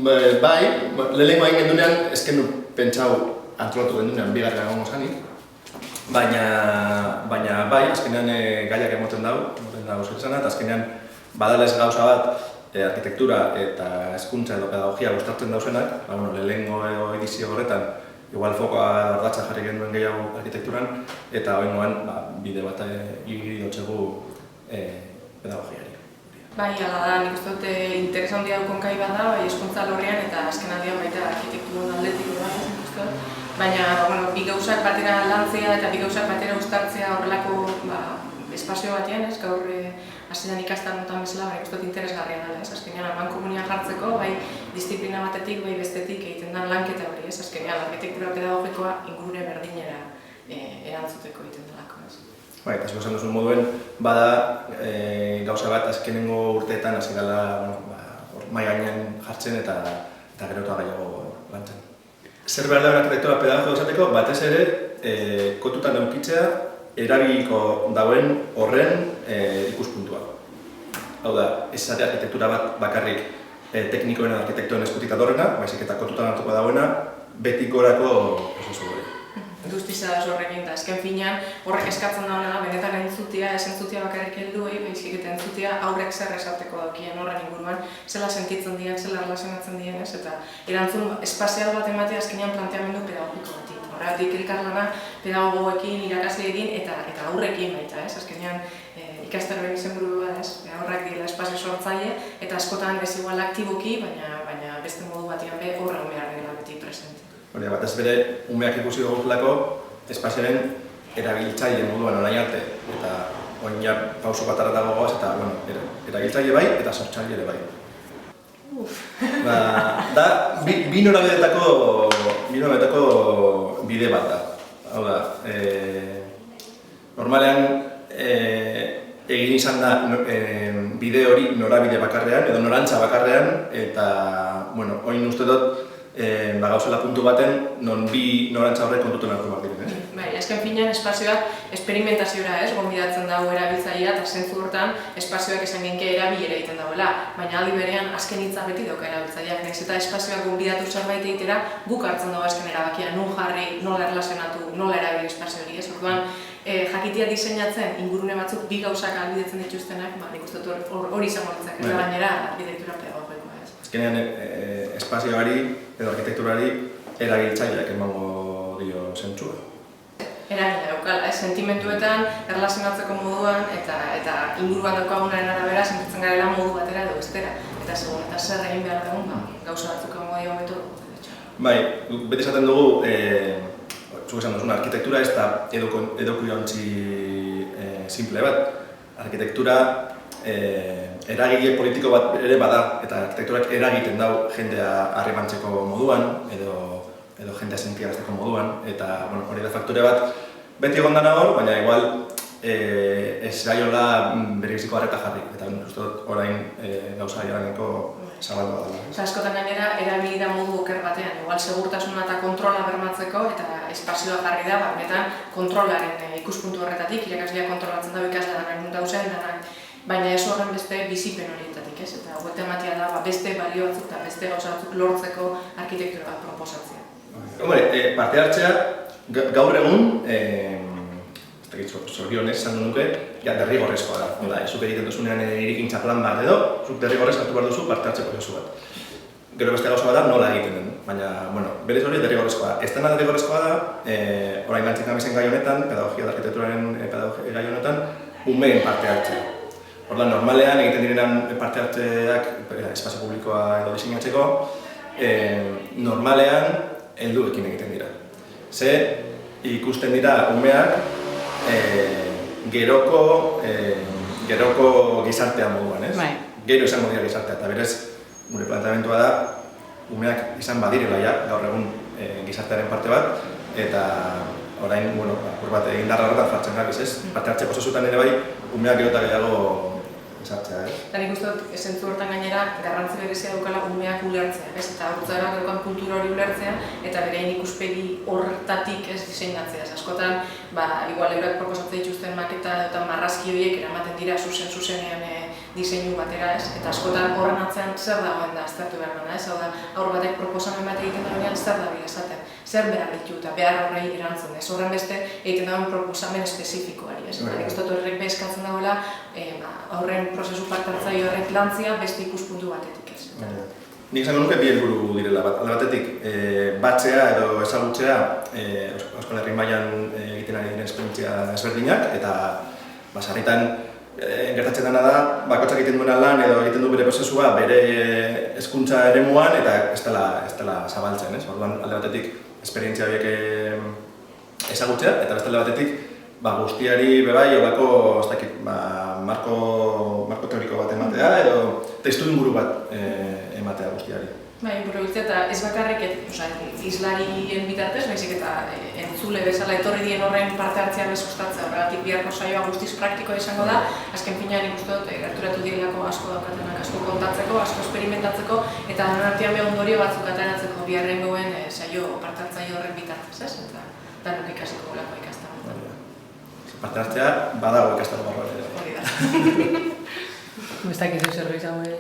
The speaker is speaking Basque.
Bai, lehenengo hain gendunean, ezken du pentsau antolatu gendunean bigarren egongo zanik. Baina bai, azkenean gaiak emoten dago zertzena, eta azkenean badalez gauza bat arkitektura eta hezkuntza edo pedagogia gustatzen dauzenak, lehenengo edizio horretan igual fokoa ordatza jarri genuen gehiago arkitekturan, eta oraingoan bide bat igidotxegu pedagogiari. Bai, hala da, nik uste dut interes handia dukon gai bat da, bai hezkuntza alorrean eta azken aldian baita arkitekturan aldetik bat, nik uste dut. Baina, bi gauzak batera lantzea eta bi gauzak batera uztartzea horrelako espazio batean, gaur hasieran ikastan dutan bezala, nik uste dut interesgarria dela, azkenean amankomunia jartzeko, bai disiplina batetik, bai bestetik egiten den lanketa hori, azkenean arkitektura pedagogikoa ingurune berdinera erantzuteko egiten delako. Bai, eta esan duzun moduen, bada gauza bat azkenengo urteetan hasi dela mahai gainean jartzen eta gero eta gehiago lantzen. Zer behar dagoen arkitektura pedagogikoa esateko, batez ere kontutan edukitzea erabiliko dauen horren ikuspuntua. Hau da, ez zate arkitektura bat bakarrik teknikoen arkitektoen eskutik datorrena, baizik eta kontutan hartuko dagoena betikorako prozesu hori. Guztiza da horrekin, eta azken finean horrek eskatzen dauna da, benetan entzutia, ez entzutia bakarrik helduei, baizik eta entzutia aurrek zer esateko daukien horren inguruan, zela sentitzen diren, zela erlazionatzen diren, eta erantzun espazial bat ematea azkenean planteamendu pedagogiko bati. Horregatik elkarlana pedagogoekin, irakasleekin eta aurrekin baita, azkenean ikastaroen izenburu bat, horrek dira espazio sortzaile, eta askotan ez igual aktiboki, baina beste modu batean be horren behar dela beti presente. Hori, batez bere, umeak ikusi dugulako espazioaren erabiltzaile moduan orain arte, eta orain ja pauso bat dago goaz, eta erabiltzaile bai eta sortzaile ere bai. Da, bi norabidetako bide bat da. Hau da, normalean egin izan da bide hori norabide bakarrean, edo norantza bakarrean, eta, orain uste dut, gauzela puntu baten, non bi norantza horrek kontutan hartu bat diren. Bai, azken finean espazioak esperimentaziora gonbidatzen dago erabiltzailea, eta zentzu hortan espazioak esan genke erabilera egiten dagoela, baina aldi berean azken hitza beti dauka erabiltzaileak, nahiz eta espazioak gonbidatu zerbait egitera guk hartzen dago azken erabakia, non jarri, nola erlazionatu, nola erabili espazio hori, orduan jakitea diseinatzen ingurune batzuk bi gauzak ahalbidetzen dituztenak, nik uste dut hori izango litzake, gainera arkitektura pedagogikoa. Azkenean espazioari edo arkitekturari erabiltzaileak emango dio zentzua. Eragina daukala, sentimenduetan, erlazionatzeko moduan eta inguruan daukagunaren arabera sentitzen garela modu batera edo bestera. Eta segun, eta zer egin behar dugun, gauza batzuk emango dio beto. Bai, beti esaten dugu, zuk esan duzuna, arkitektura ez da edukiontzi simple bat. Arkitektura eragile politiko bat ere bada, eta arkitekturak eragiten dau jendea harremantzeko moduan, edo jendea sentiarazteko moduan, eta hori da faktore bat beti egon dana hor, baina igual ez gaiola berebiziko harreta jarri, eta uste dut orain gauza joaneko zabaldu dela. Askotan gainera, erabilida modu oker batean, igual segurtasuna eta kontrola bermatzeko, eta espazioa jarri da, benetan kontrolaren ikuspuntu horretatik, irakaslea kontrolatzen dago ikaslean dauzen, baina ez horren beste bizipen horietatik, ez? Eta hogeita ematea da beste balio batzuk eta beste gauza batzuk lortzeko arkitektura bat proposatzea. Parte hartzea, gaur egun, zorionez esan nuke, derrigorrezkoa da. Zuk egiten duzunean irikintza plan bat edo, zuk derrigorrez hartu behar duzu parte hartze prozesu bat. Gero beste gauza bat da nola egiten den, baina, berez hori derrigorrezkoa da. Ez dena derrigorrezkoa da, orain lantzen gabezen gai honetan, pedagogia da arkitekturaren gai honetan, umeen parte hartzea. Orduan, normalean egiten direnan parte hartzeak espazio publikoa edo diseinatzeko, normalean helduekin egiten dira. Ze ikusten dira umeak geroko gizartea moduan, ez? Gero izango dira gizartea, eta berez gure planteamentua da umeak izan badirela gaur egun gizartearen parte bat, eta orain, indarra horretan jartzen gabiz, ez? Parte hartze prozesutan ere bai, umeak gero eta gehiago sartzea, ez? Eta nik uste dut, zentzu hortan gainera, garrantzi berezia daukala umeak ulertzea, ez? Eta urtzara daukan kultura hori ulertzea, eta berein ikuspegi horretatik ez diseinatzea. Askotan, igual eurak proposatzen dituzten maketa eta marrazki horiek eramaten dira zuzenean diseinu batera, ez? Eta askotan horren atzean zer dagoen da aztertu behar dena, ez? Hau da, haur batek proposamen bat egiten dagoenean zer da esaten, zer behar ditu eta behar horrei erantzun, ez? Horren beste egiten dagoen proposamen espezifikoari, ez? Eta nik uste dut horrek eskatzen dagoela horren prozesu parte-hartzaile horrek lantzia beste ikuspuntu batetik, ez? Nik esango nuke bi helburu direla. Alde batetik, batzea edo ezagutzea Euskal Herri mailan egiten ari diren esperientzia ezberdinak, eta sarritan gertatzen dena da, bakoitzak egiten duena lan edo egiten du bere prozesua bere hezkuntza eremuan eta ez dela zabaltzen, ez? Orduan, alde batetik, esperientzia horiek ezagutzea, eta beste alde batetik, guztiari bebai olako marko teoriko bat ematea edo testu inguru bat ematea guztiari. Bai, gure guztia eta ez bakarrik islarien bitartez, baizik eta entzule bezala etorri dien horren parte hartzea sustatzea, horregatik biharko saioa guztiz praktikoa izango da, azken finean ikusten dut gerturatu direlako asko daukatenak, asko kontatzeko, asko esperimentatzeko eta artean be ondorio batzuk ateratzeko biharrengoen saio parte hartzaile horren bitartez, ez? Eta danok ikasiko golako ikastaroa. Parte hartzea badago ikastaro barruan ere. Hori da. Ez dakizu zerbait hau